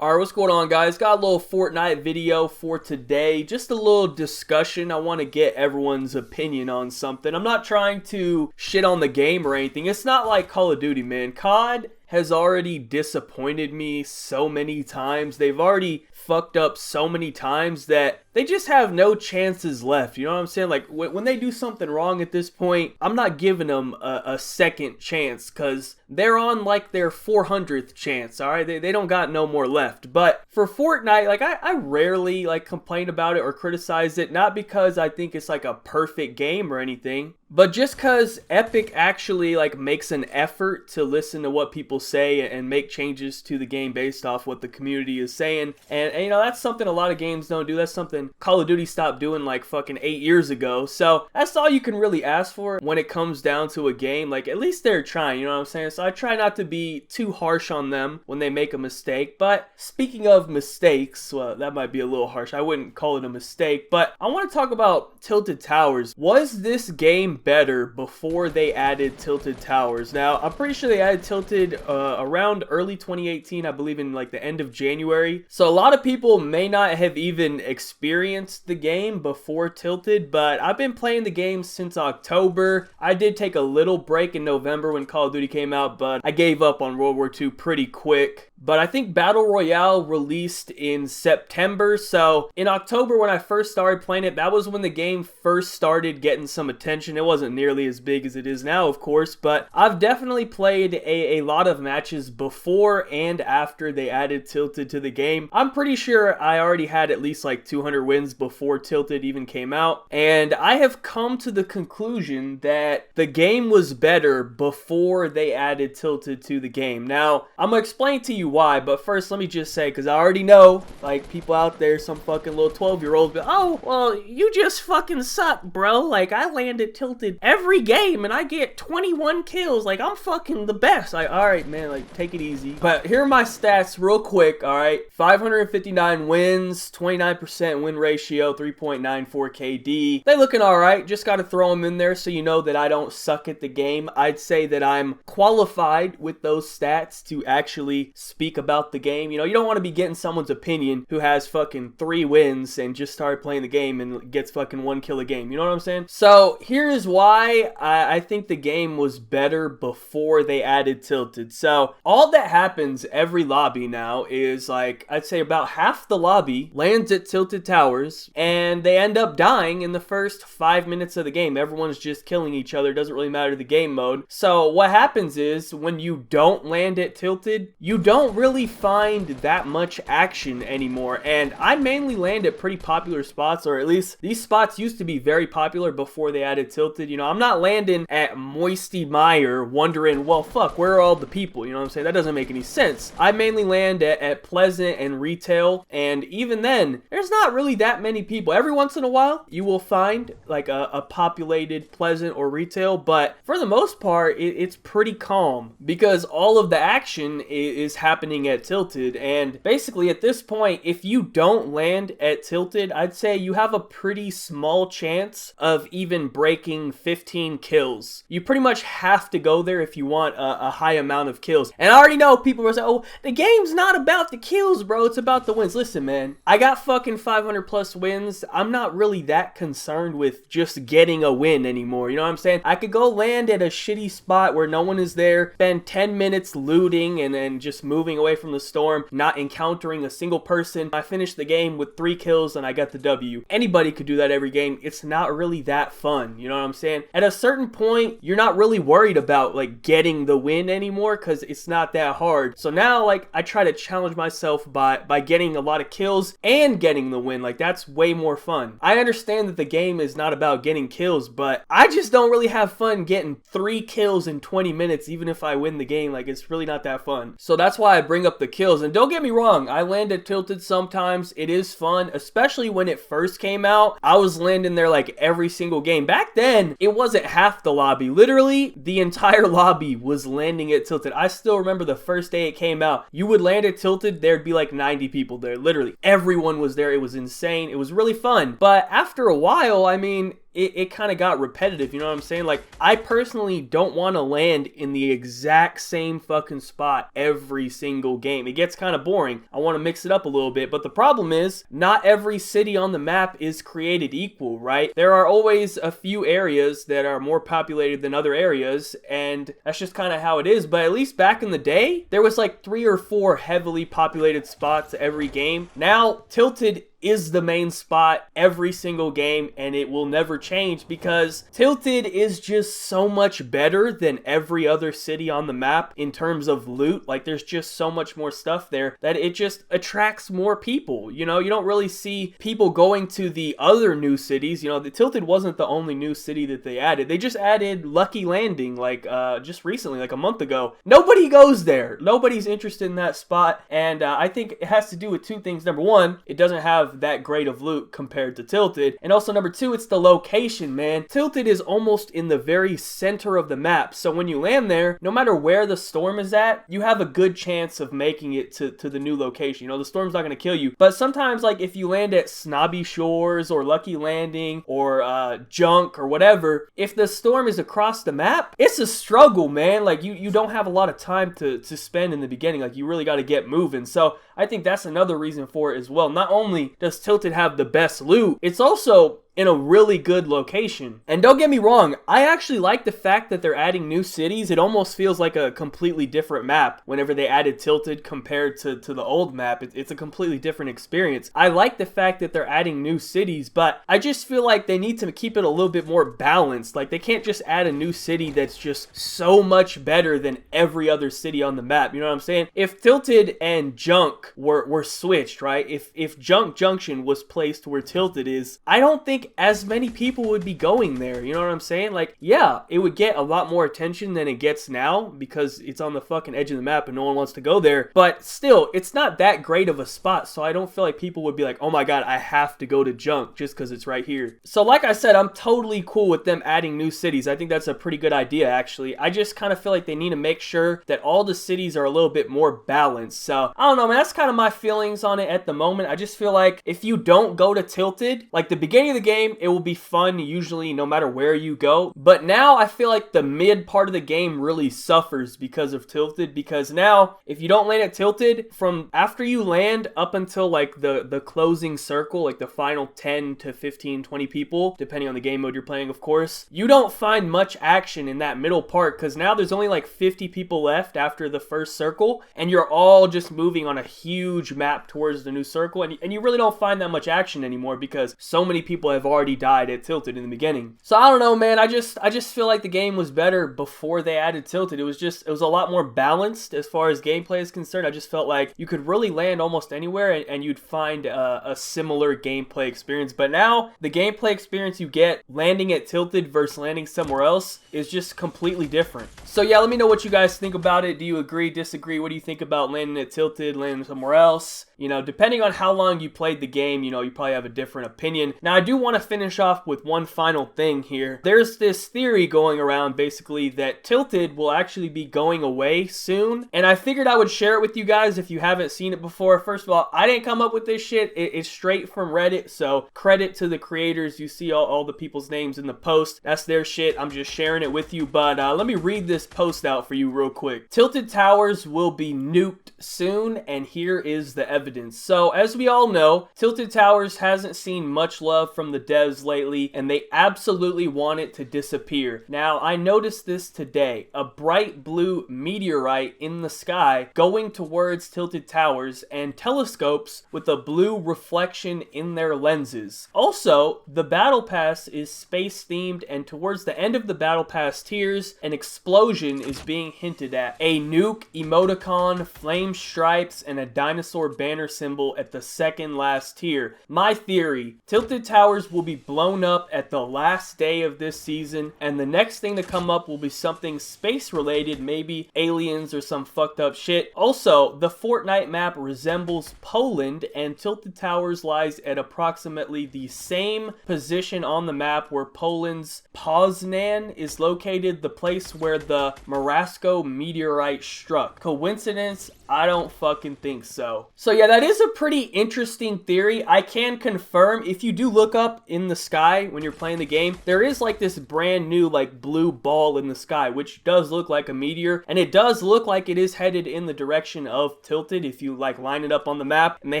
Alright, what's going on, guys? Got a little Fortnite video for today. Just a little discussion. I want to get everyone's opinion on something. I'm not trying to shit on the game or anything. It's not like Call of Duty, man. COD has already disappointed me so many times. They've already fucked up so many times that they just have no chances left. You know what I'm saying? Like, when they do something wrong at this point, I'm not giving them a second chance because they're on like their 400th chance, all right? They don't got no more left. But for Fortnite, like, I rarely like complain about it or criticize it, not because I think it's like a perfect game or anything, but just because Epic actually like makes an effort to listen to what people say and make changes to the game based off what the community is saying. And you know, that's something a lot of games don't do. That's something Call of Duty stopped doing like fucking 8 years ago. So that's all you can really ask for when it comes down to a game. Like, at least they're trying, you know what I'm saying? So I try not to be too harsh on them when they make a mistake. But speaking of mistakes, well, that might be a little harsh. I wouldn't call it a mistake, but I want to talk about Tilted Towers. Was this game better before they added Tilted Towers? Now, I'm pretty sure they added Tilted around early 2018, I believe in like the end of January. So a lot of people may not have even experienced the game before Tilted, but I've been playing the game since October. I did take a little break in November when Call of Duty came out, but I gave up on World War II pretty quick. But I think Battle Royale released in September, so in October when I first started playing it, that was when the game first started getting some attention. It wasn't nearly as big as it is now, of course, but I've definitely played a lot of matches before and after they added Tilted to the game. I'm pretty sure I already had at least like 200 wins before Tilted even came out, and I have come to the conclusion that the game was better before they added Tilted to the game. Now, I'm gonna explain to you why, but first let me just say, because I already know, like, people out there, some fucking little 12-year-olds be, oh, well, you just fucking suck, bro. Like, I landed Tilted every game and I get 21 kills. Like, I'm fucking the best. Like, alright, man, like, take it easy. But here are my stats real quick, alright? 559 wins, 29% win ratio, 3.94 KD. They looking alright. Just gotta throw them in there so you know that I don't suck at the game. I'd say that I'm qualified with those stats to actually speak about the game. You know, you don't want to be getting someone's opinion who has fucking 3 wins and just started playing the game and gets fucking 1 kill a game. You know what I'm saying? So here's why I think the game was better before they added Tilted. So all that happens every lobby now is like, I'd say about half the lobby lands at Tilted Towers and they end up dying in the first 5 minutes of the game. Everyone's just killing each other. It doesn't really matter the game mode. So what happens is when you don't land at Tilted, you don't really find that much action anymore, and I mainly land at pretty popular spots, or at least these spots used to be very popular before they added Tilted. You know, I'm not landing at Moisty Mire wondering, well, fuck, where are all the people? You know what I'm saying? That doesn't make any sense. I mainly land at Pleasant and Retail, and even then, there's not really that many people. Every once in a while, you will find like a populated Pleasant or Retail, but for the most part, it's pretty calm because all of the action is happening at Tilted. And basically at this point, if you don't land at Tilted, I'd say you have a pretty small chance of even breaking 15 kills. You pretty much have to go there if you want a high amount of kills. And I already know people are saying, oh, the game's not about the kills, bro, it's about the wins. Listen, man, I got fucking 500 plus wins. I'm not really that concerned with just getting a win anymore. You know what I'm saying? I could go land at a shitty spot where no one is there, spend 10 minutes looting and then just moving away from the storm, not encountering a single person. I finished the game with 3 kills and I got the W. Anybody could do that every game. It's not really that fun. You know what I'm saying? At a certain point, you're not really worried about like getting the win anymore because it's not that hard. So now, like, I try to challenge myself by getting a lot of kills and getting the win. Like, that's way more fun. I understand that the game is not about getting kills, but I just don't really have fun getting 3 kills in 20 minutes even if I win the game. Like, it's really not that fun. So that's why I bring up the kills. And don't get me wrong, I land at Tilted sometimes. It is fun, especially when it first came out. I was landing there like every single game. Back then, it wasn't half the lobby. Literally, the entire lobby was landing at Tilted. I still remember the first day it came out. You would land at Tilted, there'd be like 90 people there. Literally, everyone was there. It was insane. It was really fun. But after a while, I mean, it kind of got repetitive, you know what I'm saying? Like, I personally don't want to land in the exact same fucking spot every single game. It gets kind of boring. I want to mix it up a little bit, but the problem is not every city on the map is created equal, right? There are always a few areas that are more populated than other areas, and that's just kind of how it is. But at least back in the day, there was like 3 or 4 heavily populated spots every game. Now, Tilted is the main spot every single game, and it will never change because Tilted is just so much better than every other city on the map in terms of loot. Like, there's just so much more stuff there that it just attracts more people. You know, you don't really see people going to the other new cities. You know, the Tilted wasn't the only new city that they added. They just added Lucky Landing like just recently, like a month ago. Nobody goes there. Nobody's interested in that spot, and I think it has to do with 2 things. Number 1, it doesn't have that great of loot compared to Tilted, and also number 2, it's the location, man. Tilted is almost in the very center of the map, so when you land there, no matter where the storm is at, you have a good chance of making it to the new location. You know, the storm's not going to kill you, but sometimes, like, if you land at Snobby Shores or Lucky Landing or Junk or whatever, if the storm is across the map, it's a struggle, man. Like, you don't have a lot of time to spend in the beginning. Like, you really got to get moving. So I think that's another reason for it as well. Not only does Tilted have the best loot, it's also in a really good location. And don't get me wrong, I actually like the fact that they're adding new cities. It almost feels like a completely different map whenever they added Tilted compared to the old map. It's a completely different experience. I like the fact that they're adding new cities, but I just feel like they need to keep it a little bit more balanced. Like, they can't just add a new city that's just so much better than every other city on the map. You know what I'm saying? If Tilted and Junk were switched, right? If Junk Junction was placed where Tilted is, I don't think as many people would be going there. You know what I'm saying? Like, yeah, it would get a lot more attention than it gets now because it's on the fucking edge of the map and no one wants to go there. But still, it's not that great of a spot, so I don't feel like people would be like, oh my god, I have to go to Junk just because it's right here. So like I said, I'm totally cool with them adding new cities. I think that's a pretty good idea, actually. I just kind of feel like they need to make sure that all the cities are a little bit more balanced. So, I don't know, man. That's kind of my feelings on it at the moment. I just feel like if you don't go to Tilted, like the beginning of the game, it will be fun usually no matter where you go, but now I feel like the mid part of the game really suffers because of Tilted, because now if you don't land at Tilted, from after you land up until like the closing circle, like the final 10 to 15 20 people, depending on the game mode you're playing, of course, you don't find much action in that middle part because now there's only like 50 people left after the first circle, and you're all just moving on a huge map towards the new circle, and you really don't find that much action anymore because so many people have already died at Tilted in the beginning. So I don't know, man. I just feel like the game was better before they added Tilted. It was a lot more balanced as far as gameplay is concerned. I just felt like you could really land almost anywhere and you'd find a similar gameplay experience. But now the gameplay experience you get landing at Tilted versus landing somewhere else is just completely different. So yeah, let me know what you guys think about it. Do you agree, disagree? What do you think about landing at Tilted, landing somewhere else? You know, depending on how long you played the game, you know, you probably have a different opinion. Now, I do want to finish off with one final thing here. There's this theory going around basically that Tilted will actually be going away soon, and I figured I would share it with you guys if you haven't seen it before. First of all, I didn't come up with this shit. It's straight from Reddit, so credit to the creators. You see all the people's names in the post. That's their shit. I'm just sharing it with you, but let me read this post out for you real quick. Tilted Towers will be nuked soon, and here is the evidence. So, as we all know, Tilted Towers hasn't seen much love from the devs lately, and they absolutely want it to disappear. Now, I noticed this today. A bright blue meteorite in the sky going towards Tilted Towers, and telescopes with a blue reflection in their lenses. Also, the Battle Pass is space-themed, and towards the end of the Battle Pass tiers, an explosion is being hinted at. A nuke, emoticon, flame stripes, and a dinosaur banner symbol at the second last tier. My theory, Tilted Towers will be blown up at the last day of this season, and the next thing to come up will be something space related, maybe aliens or some fucked up shit. Also, the Fortnite map resembles Poland, and Tilted Towers lies at approximately the same position on the map where Poland's Poznan is located, the place where the Morasko meteorite struck. Coincidence? I don't fucking think so. So yeah, that is a pretty interesting theory. I can confirm, if you do look up in the sky when you're playing the game, there is like this brand new like blue ball in the sky, which does look like a meteor, and it does look like it is headed in the direction of Tilted if you like line it up on the map. And they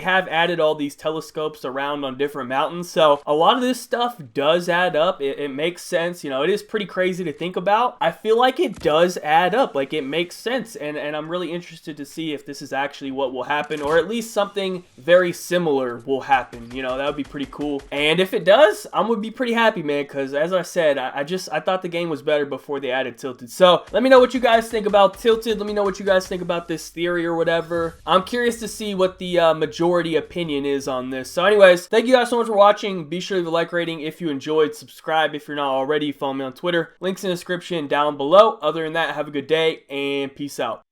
have added all these telescopes around on different mountains, so a lot of this stuff does add up. It makes sense. You know, it is pretty crazy to think about. I feel like it does add up, like it makes sense, and I'm really interested to see if this is actually what will happen, or at least something very similar will happen. You know, that would be pretty cool. And if it does, I'm gonna be pretty happy, man, because as I said, I thought the game was better before they added Tilted. So let me know what you guys think about Tilted. Let me know what you guys think about this theory or whatever. I'm curious to see what the majority opinion is on this. So anyways, thank you guys so much for watching. Be sure to leave a like rating if you enjoyed. Subscribe if you're not already. Follow me on Twitter. Links in the description down below. Other than that, have a good day and peace out.